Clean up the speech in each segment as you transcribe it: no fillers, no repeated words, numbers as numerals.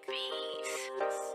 Peace.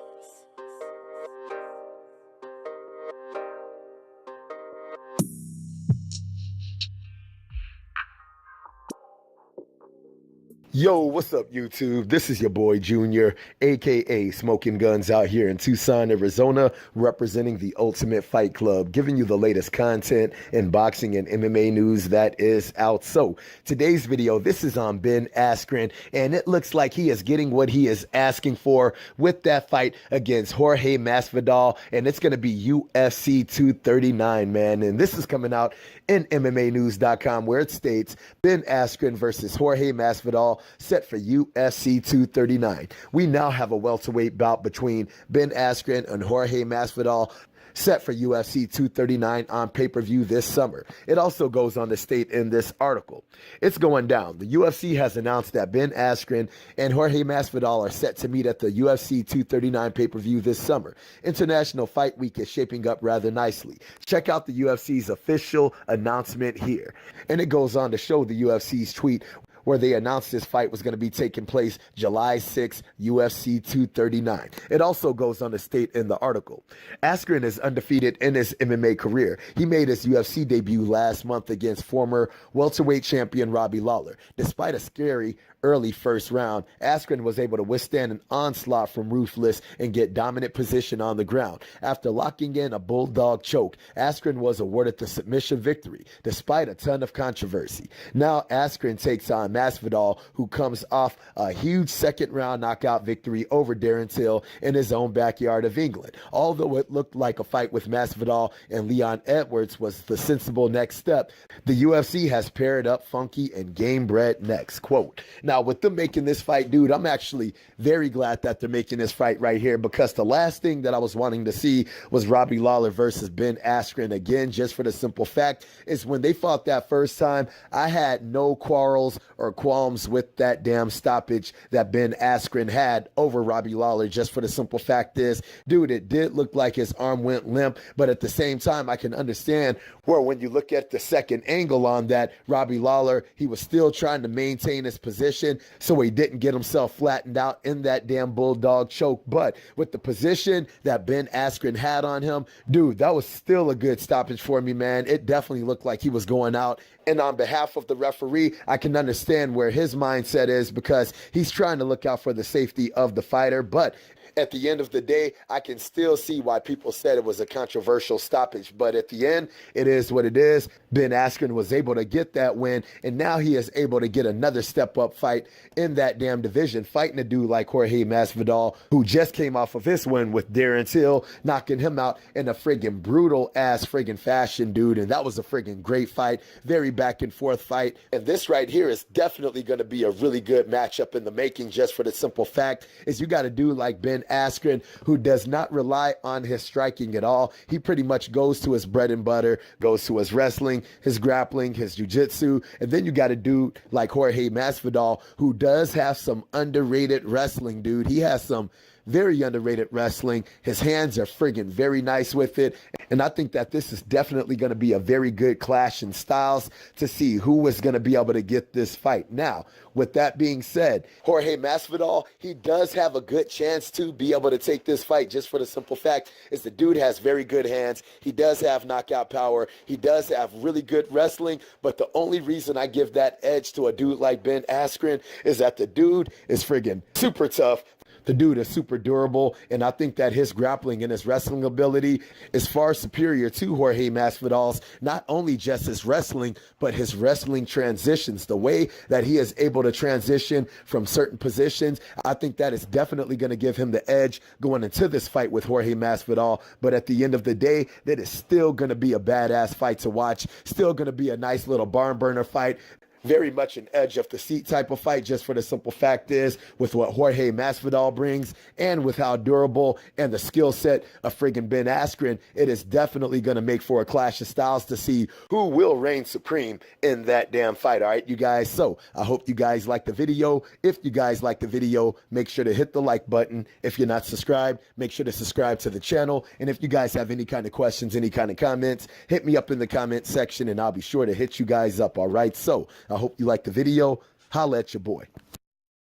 Yo, what's up, YouTube? This is your boy Junior, aka Smoking Guns, out here in Tucson, Arizona, representing the Ultimate Fight Club, giving you the latest content in boxing and MMA news that is out. So, today's video, this is on Ben Askren, and it looks like he is getting what he is asking for with that fight against Jorge Masvidal, and it's going to be UFC 239, man. And this is coming out in MMAnews.com, where it states Ben Askren versus Jorge Masvidal set for UFC 239. We now have a welterweight bout between Ben Askren and Jorge Masvidal set for UFC 239 on pay-per-view this summer. It also goes on to state in this article, it's going down. The UFC has announced that Ben Askren and Jorge Masvidal are set to meet at the UFC 239 pay-per-view this summer. International Fight Week is shaping up rather nicely. Check out the UFC's official announcement here. And it goes on to show the UFC's tweet where they announced this fight was going to be taking place July 6, UFC 239. It also goes on to state in the article, Askren is undefeated in his MMA career. He made his UFC debut last month against former welterweight champion Robbie Lawler. Despite a scary early first round, Askren was able to withstand an onslaught from Ruthless and get dominant position on the ground. After locking in a bulldog choke, Askren was awarded the submission victory, despite a ton of controversy. Now Askren takes on Masvidal, who comes off a huge second-round knockout victory over Darren Till in his own backyard of England. Although it looked like a fight with Masvidal and Leon Edwards was the sensible next step, the UFC has paired up Funky and Game Bread next. Quote, now with them making this fight, dude, I'm actually very glad that they're making this fight right here, because the last thing that I was wanting to see was Robbie Lawler versus Ben Askren again, just for the simple fact is when they fought that first time, I had no quarrels or qualms with that damn stoppage that Ben Askren had over Robbie Lawler. Just for the simple fact is, dude, it did look like his arm went limp, but at the same time, I can understand where when you look at the second angle on that, Robbie Lawler, he was still trying to maintain his position so he didn't get himself flattened out in that damn bulldog choke. But with the position that Ben Askren had on him, dude, that was still a good stoppage for me, man. It definitely looked like he was going out. And on behalf of the referee, I can understand where his mindset is, because he's trying to look out for the safety of the fighter. But at the end of the day, I can still see why people said it was a controversial stoppage. But at the end, it is what it is. Ben Askren was able to get that win, and now he is able to get another step-up fight in that damn division, fighting a dude like Jorge Masvidal, who just came off of his win with Darren Till, knocking him out in a friggin' brutal-ass friggin' fashion, dude. And that was a friggin' great fight, very back-and-forth fight. And this right here is definitely going to be a really good matchup in the making, just for the simple fact is you got a dude like Ben Askren, who does not rely on his striking at all. He pretty much goes to his bread and butter, goes to his wrestling, his grappling, his jiu-jitsu. And then you got a dude like Jorge Masvidal, who does have some underrated wrestling, dude. He has some very underrated wrestling. His hands are friggin' very nice with it. And I think that this is definitely going to be a very good clash in styles to see who is going to be able to get this fight. Now, with that being said, Jorge Masvidal, he does have a good chance to be able to take this fight, just for the simple fact is the dude has very good hands. He does have knockout power. He does have really good wrestling. But the only reason I give that edge to a dude like Ben Askren is that the dude is friggin' super tough. The dude is super durable, and I think that his grappling and his wrestling ability is far superior to Jorge Masvidal's, not only just his wrestling, but his wrestling transitions. The way that he is able to transition from certain positions, I think that is definitely going to give him the edge going into this fight with Jorge Masvidal. But at the end of the day, that is still going to be a badass fight to watch, still going to be a nice little barn burner fight. Very much an edge of the seat type of fight, just for the simple fact is with what Jorge Masvidal brings and with how durable and the skill set of friggin' Ben Askren, it is definitely going to make for a clash of styles to see who will reign supreme in that damn fight. All right, you guys. So I hope you guys like the video. If you guys like the video, make sure to hit the like button. If you're not subscribed, make sure to subscribe to the channel. And if you guys have any kind of questions, any kind of comments, hit me up in the comment section and I'll be sure to hit you guys up. All right. So I hope you like the video. Holla at your boy.